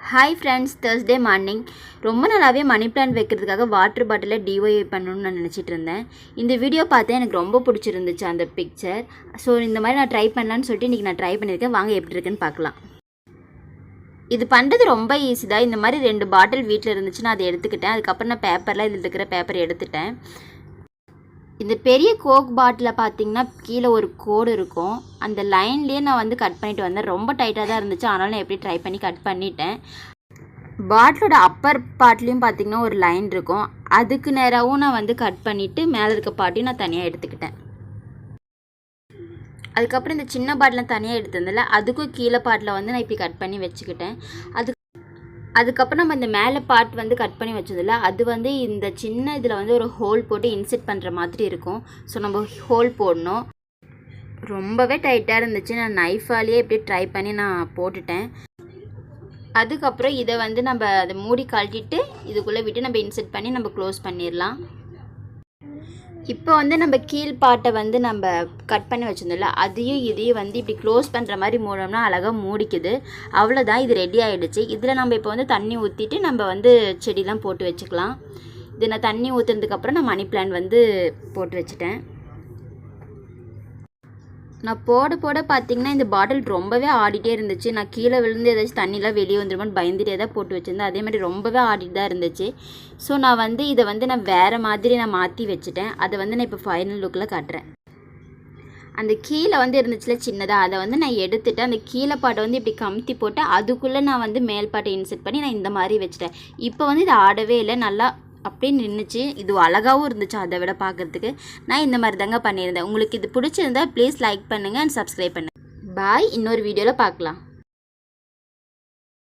Hi friends, Thursday morning. ரொம்ப நாளாகவே money plant வைக்கிறதுக்காக வாட்டர் பாட்டிலில் டிஒய் பண்ணணும்னு நான் நினச்சிட்டு இருந்தேன். இந்த வீடியோ பார்த்தேன், எனக்கு ரொம்ப பிடிச்சிருந்துச்சு அந்த பிக்சர். ஸோ இந்த மாதிரி நான் ட்ரை பண்ணலான்னு சொல்லிட்டு இன்றைக்கி நான் ட்ரை பண்ணியிருக்கேன். வாங்க எப்படி இருக்குன்னு பார்க்கலாம். இது பண்ணுறது ரொம்ப ஈஸி தான். இந்த மாதிரி 2 பாட்டில் வீட்டில் இருந்துச்சு, நான் அதை எடுத்துக்கிட்டேன். அதுக்கப்புறம் நான் பேப்பரில் இதில் இருக்கிற பேப்பர் எடுத்துட்டேன். இந்த பெரிய கோக் பாட்டிலில் பார்த்தீங்கன்னா கீழே ஒரு கோடு இருக்கும். அந்த லைன்லேயே நான் கட் பண்ணிட்டு வந்தேன். ரொம்ப டைட்டாக தான் இருந்துச்சு, ஆனாலும் நான் எப்படி ட்ரை பண்ணி கட் பண்ணிட்டேன். பாட்டிலோட அப்பர் பார்ட்லேயும் பார்த்தீங்கன்னா ஒரு லைன் இருக்கும். அதுக்கு நேராகவும் நான் கட் பண்ணிவிட்டு மேலே இருக்க பார்ட்டையும் நான் தனியாக எடுத்துக்கிட்டேன். அதுக்கப்புறம் இந்த சின்ன பாட்டில் தனியாக எடுத்ததில்ல, அதுக்கும் கீழே பாட்டில் நான் இப்படி கட் பண்ணி வச்சுக்கிட்டேன். அதுக்கப்புறம் நம்ம இந்த மேலே பார்ட் கட் பண்ணி வச்சதில்ல, அது இந்த சின்ன இதில் ஒரு ஹோல் போட்டு இன்செர்ட் பண்ணுற மாதிரி இருக்கும். ஸோ நம்ம ஹோல் போடணும். ரொம்பவே டைட்டாக இருந்துச்சு. நான் நைஃபாலேயே இப்படி ட்ரை பண்ணி நான் போட்டுட்டேன். அதுக்கப்புறம் இதை நம்ம அதை மூடி கழட்டிட்டு இதுக்குள்ளே விட்டு நம்ம இன்செர்ட் பண்ணி நம்ம க்ளோஸ் பண்ணிடலாம். இப்போ நம்ம கீழ் பாட்டை நம்ம கட் பண்ணி வச்சிருந்தோம்ல, அதையும் இதையும் இப்படி க்ளோஸ் பண்ணுற மாதிரி மூடணும்னா அழகாக மூடிக்குது. அவ்வளோதான், இது ரெடி ஆகிடுச்சு. இதில் நம்ம இப்போ தண்ணி ஊற்றிட்டு நம்ம செடிலாம் போட்டு வச்சுக்கலாம். இது நான் தண்ணி ஊற்றுனதுக்கப்புறம் நான் மணி பிளான்ட் போட்டு வச்சுட்டேன். நான் போட பார்த்தீங்கன்னா இந்த பாட்டில் ரொம்பவே ஆடிட்டே இருந்துச்சு. நான் கீழே விழுந்து ஏதாச்சும் தண்ணிலாம் வெளியே வந்துடுமோன்னு பயந்துட்டே தான் போட்டு வச்சுருந்தேன். அதே மாதிரி ரொம்பவே ஆடிட்டு தான் இருந்துச்சு. ஸோ நான் இதை நான் வேறு மாதிரி நான் மாற்றி வச்சுட்டேன். அதை நான் இப்போ ஃபைனல் லுக்கில் காட்டுறேன். அந்த கீழே இருந்துச்சுல சின்னதாக, அதை நான் எடுத்துட்டு அந்த கீழே பாட்டை இப்படி கமுத்தி போட்டு அதுக்குள்ளே நான் மேல் பாட்டை இன்செர்ட் பண்ணி நான் இந்த மாதிரி வச்சுட்டேன். இப்போ இது ஆடவே இல்லை, நல்லா அப்படியே நின்றுச்சு. இது அழகாகவும் இருந்துச்சு அதை விட பார்க்குறதுக்கு. நான் இந்த மாதிரி தாங்க பண்ணியிருந்தேன். உங்களுக்கு இது பிடிச்சிருந்தா ப்ளீஸ் லைக் பண்ணுங்கள் அண்ட் சப்ஸ்கிரைப் பண்ணுங்கள். பாய், இன்னொரு வீடியோவில் பார்க்கலாம்.